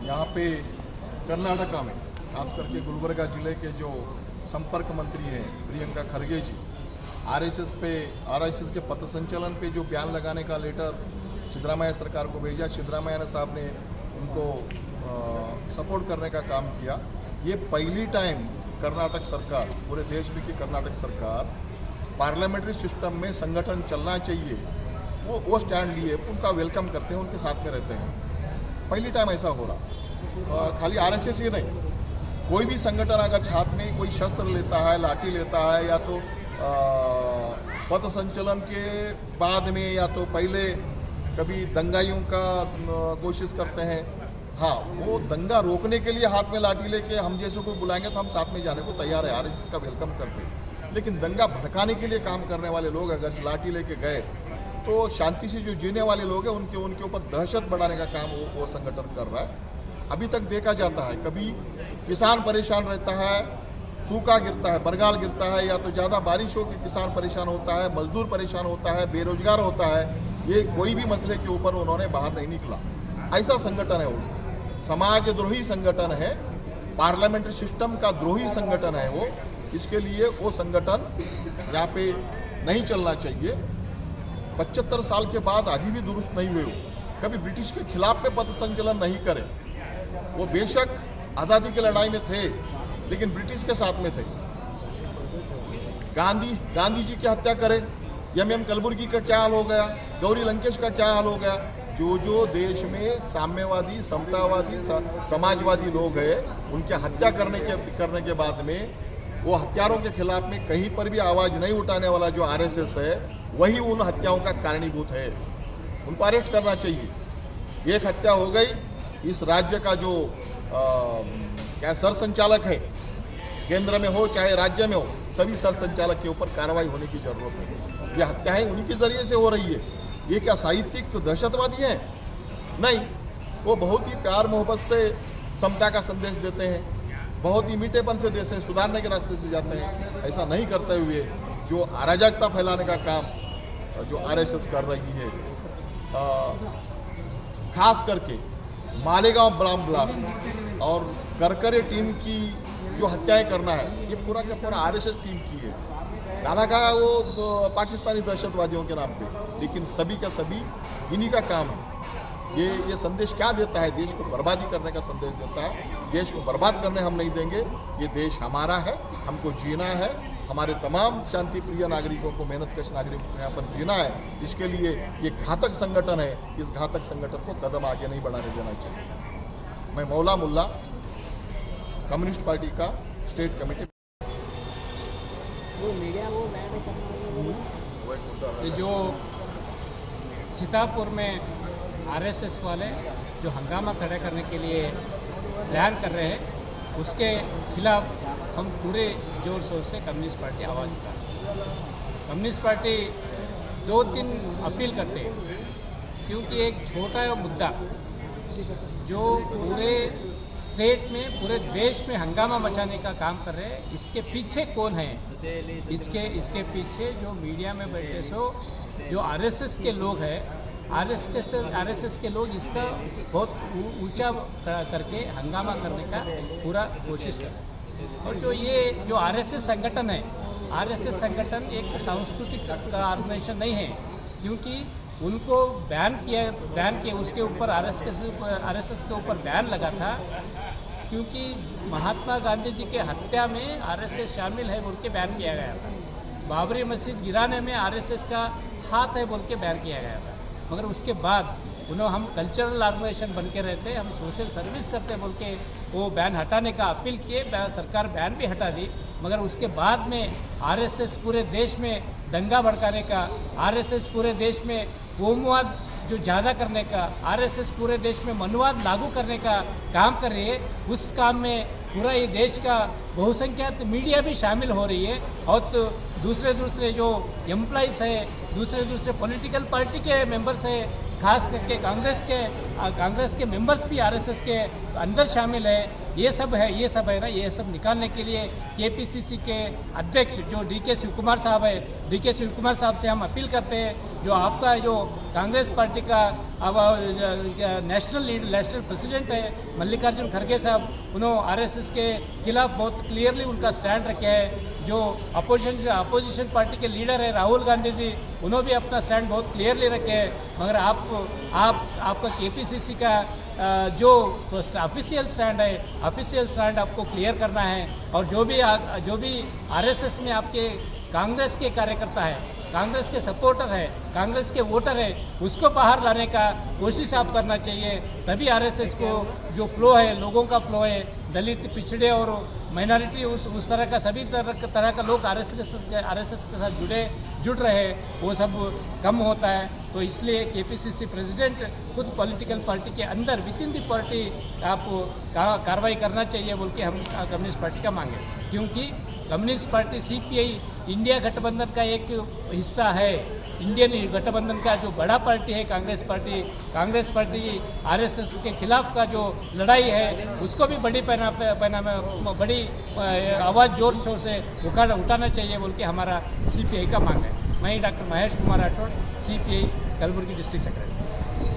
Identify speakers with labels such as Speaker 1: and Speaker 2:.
Speaker 1: यहाँ पे कर्नाटका में खास करके गुलबर्गा जिले के जो संपर्क मंत्री हैं प्रियंका खरगे जी, आरएसएस के पथ संचलन पे जो बयान लगाने का लेटर सिद्धरामैया सरकार को भेजा, सिद्धरामैया साहब ने उनको सपोर्ट करने का काम किया। ये पहली टाइम कर्नाटक सरकार, पूरे देश में की कर्नाटक सरकार पार्लियामेंट्री सिस्टम में संगठन चलना चाहिए वो स्टैंड लिए, उनका वेलकम करते हैं, उनके साथ में रहते हैं। पहली टाइम ऐसा हो रहा। खाली आरएसएस ही नहीं, कोई भी संगठन अगर हाथ में कोई शस्त्र लेता है, लाठी लेता है, या तो पथ संचलन के बाद में या तो पहले कभी दंगाइयों का कोशिश करते हैं। हाँ, वो दंगा रोकने के लिए हाथ में लाठी लेके हम जैसे को बुलाएंगे तो हम साथ में जाने को तैयार है, आरएसएस का वेलकम करते हैं। लेकिन दंगा भड़काने के लिए काम करने वाले लोग अगर लाठी लेके गए तो शांति से जो जीने वाले लोग हैं उनके ऊपर दहशत बढ़ाने का काम वो संगठन कर रहा है। अभी तक देखा जाता है कभी किसान परेशान रहता है, सूखा गिरता है, बरगाल गिरता है, या तो ज़्यादा बारिश हो कि किसान परेशान होता है, मजदूर परेशान होता है, बेरोजगार होता है। ये कोई भी मसले के ऊपर उन्होंने बाहर नहीं निकला। ऐसा संगठन है वो, समाजद्रोही संगठन है, पार्लियामेंट्री सिस्टम का द्रोही संगठन है वो। इसके लिए वो संगठन यहाँ पे नहीं चलना चाहिए। 75 साल के बाद अभी भी दुरुस्त नहीं हुए हो। कभी ब्रिटिश के खिलाफ में पथ संचलन नहीं करे। वो बेशक आज़ादी की लड़ाई में थे, लेकिन ब्रिटिश के साथ में थे। गांधी जी की हत्या करे, एम कलबुर्गी का क्या हाल हो गया, गौरी लंकेश का क्या हाल हो गया। जो देश में साम्यवादी, समतावादी, समाजवादी लोग हैं, उनके हत्या करने के बाद में वो हत्यारों के खिलाफ में कहीं पर भी आवाज़ नहीं उठाने वाला जो आरएसएस है, वही उन हत्याओं का कारणीभूत है। उनको अरेस्ट करना चाहिए। एक हत्या हो गई, इस राज्य का जो क्या सर संचालक है, केंद्र में हो चाहे राज्य में हो, सभी सर संचालक के ऊपर कार्रवाई होने की जरूरत है। ये हत्याएं उन्हीं के जरिए से हो रही है। ये क्या साहित्यिक दहशतवादी हैं? नहीं, वो बहुत ही प्यार मोहब्बत से समता का संदेश देते हैं, बहुत ही मीठेपन से देश सुधारने के रास्ते से जाते हैं। ऐसा नहीं करते हुए जो अराजकता फैलाने का काम जो आरएसएस कर रही है, खास करके मालेगांव बम ब्लास्ट और करकरे टीम की जो हत्याएं करना है, ये पूरा का पूरा आरएसएस टीम की है। डाला का वो पाकिस्तानी दहशतवादियों के नाम पे, लेकिन सभी का सभी इन्हीं का काम है। ये संदेश क्या देता है? देश को बर्बादी करने का संदेश देता है। देश को बर्बाद करने हम नहीं देंगे। ये देश हमारा है, हमको जीना है। हमारे तमाम शांति प्रिय नागरिकों को, मेहनतकश नागरिकों को यहाँ पर जीना है। इसके लिए ये घातक संगठन है, इस घातक संगठन को कदम आगे नहीं बढ़ाने देना चाहिए। मैं मौला मुल्ला, कम्युनिस्ट पार्टी का स्टेट कमेटी।
Speaker 2: जो चितापुर में आरएसएस वाले जो हंगामा खड़ा करने के लिए प्लान कर रहे हैं, उसके खिलाफ हम पूरे जोर शोर से कम्युनिस्ट पार्टी आवाज़ उठा रही है। कम्युनिस्ट पार्टी 2-3 अपील करते हैं, क्योंकि एक छोटा मुद्दा जो पूरे स्टेट में, पूरे देश में हंगामा मचाने का काम कर रहे हैं, इसके पीछे कौन है? इसके पीछे जो मीडिया में बैठे जो आरएसएस के लोग हैं, आरएसएस के लोग इसका बहुत ऊंचा करके हंगामा करने का पूरा कोशिश कर रहे हैं। और जो आरएसएस संगठन है, आरएसएस संगठन एक सांस्कृतिक ऑर्गेनाइजेशन नहीं है, क्योंकि उनको बैन किया उसके ऊपर आरएसएस के ऊपर बैन लगा था, क्योंकि महात्मा गांधी जी के हत्या में आरएसएस शामिल है बोल के बैन किया गया था। बाबरी मस्जिद गिराने में आरएसएस का हाथ है बोल के बैन किया गया था। मगर उसके बाद हम कल्चरल ऑर्गेनाइजेशन बन के रहते, हम सोशल सर्विस करते बोल के वो बैन हटाने का अपील किए। सरकार बैन भी हटा दी, मगर उसके बाद में आरएसएस पूरे देश में दंगा भड़काने का, आरएसएस पूरे देश में कोमुवाद जो ज़्यादा करने का, आरएसएस पूरे देश में मनुवाद लागू करने का काम कर रही है। उस काम में पूरा ये देश का बहुसंख्यक मीडिया भी शामिल हो रही है, और तो दूसरे जो एम्प्लॉइज़ है, दूसरे पॉलिटिकल पार्टी के मेंबर्स है, खास करके कांग्रेस के मेंबर्स भी आरएसएस के अंदर शामिल है। ये सब है, ये सब निकालने के लिए केपीसीसी के अध्यक्ष जो डीके शिव कुमार साहब है, डीके शिव कुमार साहब से हम अपील करते हैं, जो आपका जो कांग्रेस पार्टी का अब नेशनल प्रेसिडेंट है मल्लिकार्जुन खड़गे साहब, उन्होंने आरएसएस के खिलाफ बहुत क्लियरली उनका स्टैंड रखे है। जो अपोजिशन पार्टी के लीडर है राहुल गांधी जी, उन्होंने भी अपना स्टैंड बहुत क्लियरली रखे है। मगर आपका केपीसीसी का जो ऑफिशियल स्टैंड आपको क्लियर करना है। और जो भी आरएसएस में आपके कांग्रेस के कार्यकर्ता है, कांग्रेस के सपोर्टर है, कांग्रेस के वोटर है, उसको बाहर लाने का कोशिश आप करना चाहिए। तभी आरएसएस को जो फ्लो है, लोगों का फ्लो है, दलित, पिछड़े और माइनॉरिटी, उस तरह का सभी तरह का लोग आरएसएस के साथ जुड़ रहे हैं, वो सब कम होता है। तो इसलिए केपीसीसी प्रेसिडेंट खुद पॉलिटिकल पार्टी के अंदर विद इन दी पार्टी आप कार्रवाई करना चाहिए बोल के हम कम्युनिस्ट पार्टी का मांगे। क्योंकि कम्युनिस्ट पार्टी सीपीआई इंडिया गठबंधन का एक हिस्सा है। इंडियन गठबंधन का जो बड़ा पार्टी है कांग्रेस पार्टी आरएसएस के खिलाफ का जो लड़ाई है, उसको भी बड़ी बड़ी आवाज़ जोर शोर से उठाना चाहिए बोल के हमारा सीपीआई का मांग है। मैं doctor Mahesh Kumar Rathod, CPI Kalburgi district secretary.